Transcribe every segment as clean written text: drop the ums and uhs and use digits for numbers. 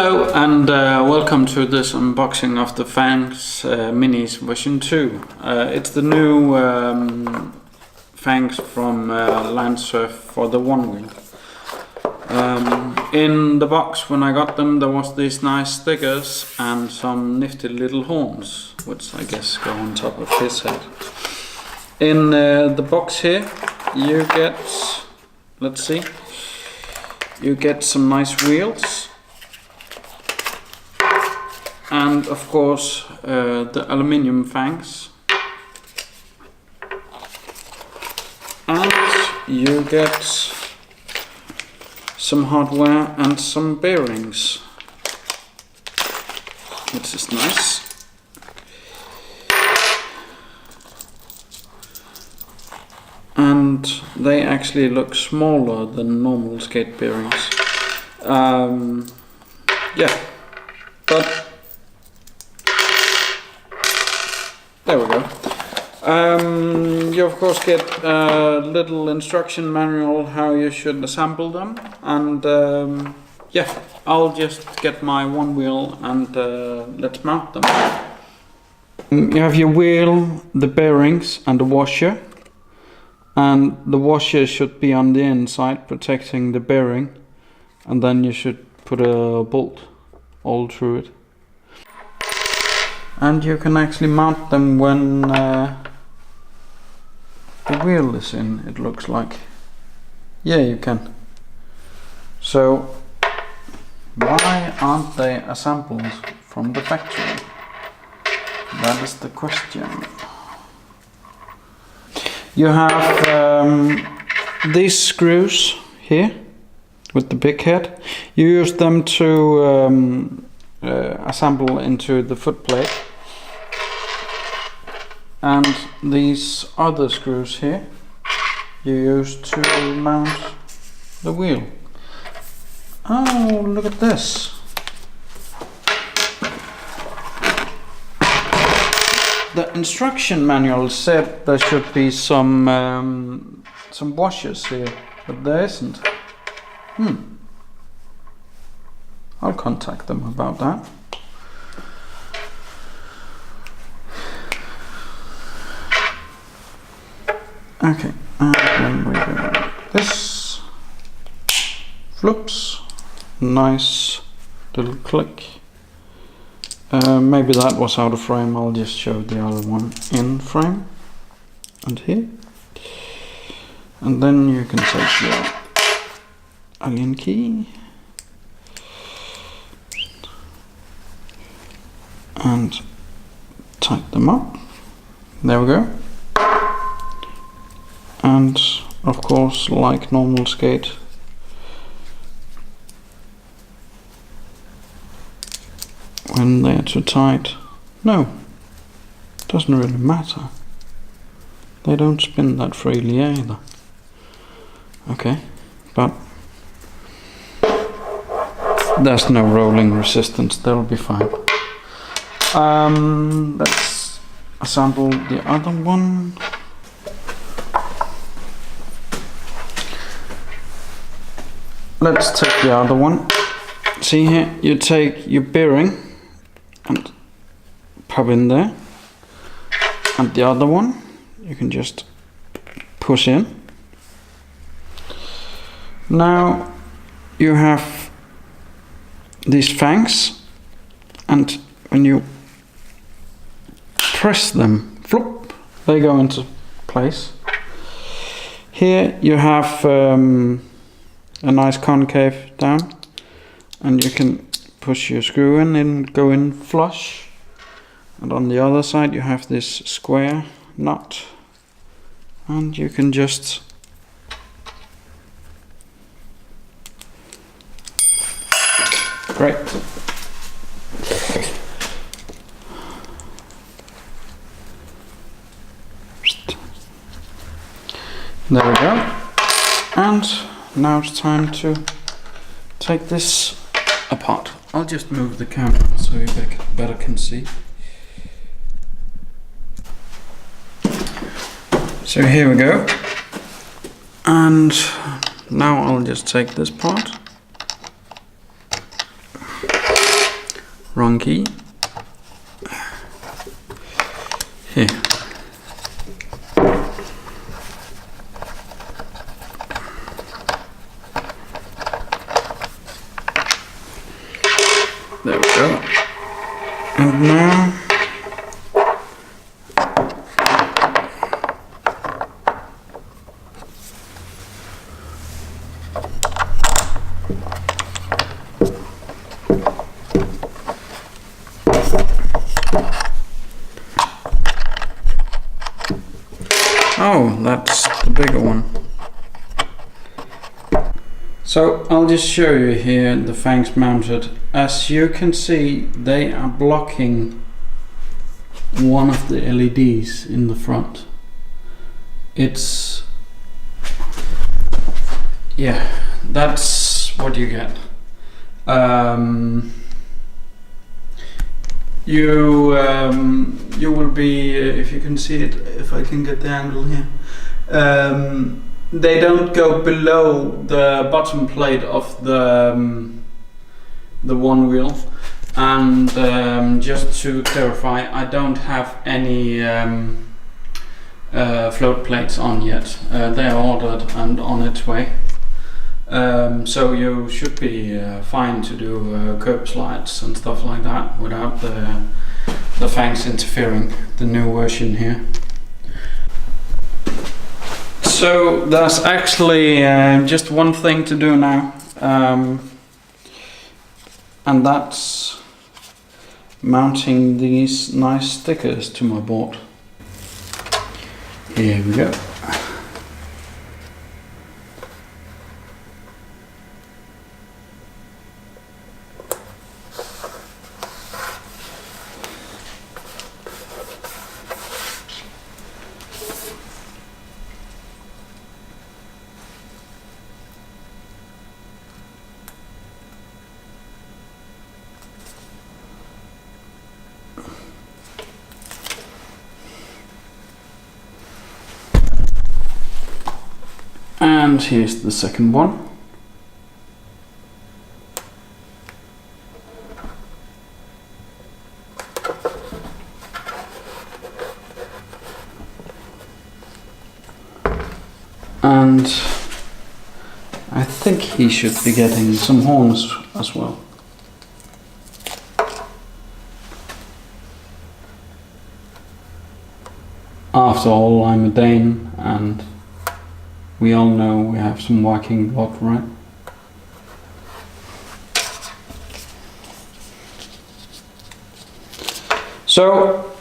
Hello and welcome to this unboxing of the Fangs Minis version 2. It's the new Fangs from Landsurf for the one wheel. In the box when I got them there was these nice stickers and some nifty little horns, which I guess go on top of his head. In the box here you get, let's see, you get some nice wheels. And of course the aluminium fangs, and you get some hardware and some bearings, which is nice. And they actually look smaller than normal skate bearings. Yeah, but there we go. You of course get a little instruction manual how you should assemble them, and yeah, I'll just get my one wheel and let's mount them. You have your wheel, the bearings and the washer, and the washer should be on the inside protecting the bearing, and then you should put a bolt all through it. And you can actually mount them when the wheel is in, it looks like. Yeah, you can. So, why aren't they assembled from the factory? That is the question. You have these screws here with the big head. You use them to assemble into the foot plate. And these other screws here you use to mount the wheel. Oh, look at this. The instruction manual said there should be some washers here, but there isn't. I'll contact them about that. Okay, and then we go this. Flips. Nice little click. Maybe that was out of frame. I'll just show the other one in frame. And here. And then you can take your Allen key and tighten them up. There we go. And of course, like normal skate, when they're too tight, no, doesn't really matter. They don't spin that freely either. Okay, but there's no rolling resistance, they'll be fine. Let's assemble the other one. Let's take the other one. See here, you take your bearing and pop in there, and the other one you can just push in. Now you have these fangs, and when you press them, flop, they go into place. Here you have a nice concave down, and you can push your screw in and go in flush. And on the other side you have this square nut, and you can just great. There we go. And now it's time to take this apart. I'll just move the camera so you better can see. So here we go. And now I'll just take this part Wrong key. Here. There we go. And now oh, that's the bigger one. So I'll just show you here the fangs mounted. As you can see, they are blocking one of the LEDs in the front. It's, yeah, that's what you get. You will be, if you can see it, if I can get the angle here, they don't go below the bottom plate of the one wheel. And just to clarify, I don't have any float plates on yet. They are ordered and on its way. So you should be fine to do curb slides and stuff like that without the fangs interfering, the new version here. So there's actually just one thing to do now, and that's mounting these nice stickers to my board. Here we go. And here's the second one. And I think he should be getting some horns as well. After all, I'm a Dane, and we all know we have some Viking blood, right? So,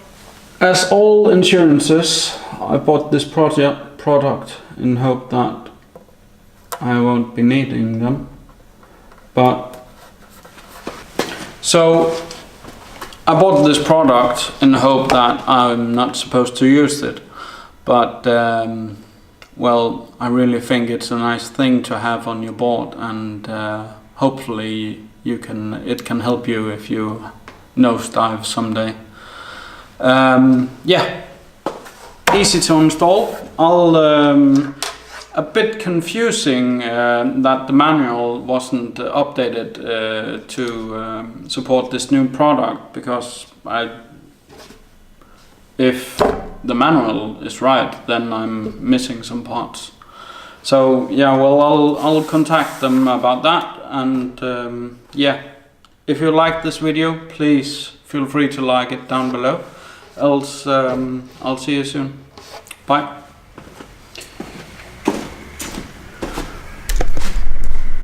as all insurances, I bought this product in hope that I won't be needing them. But so I bought this product in the hope that I'm not supposed to use it. But well, I really think it's a nice thing to have on your board, and hopefully it can help you if you nosedive someday. Yeah, easy to install. A bit confusing that the manual wasn't updated to support this new product, because if the manual is right, then I'm missing some parts. So yeah, well, I'll contact them about that, and yeah, if you like this video, please feel free to like it down below. Else I'll see you soon. Bye.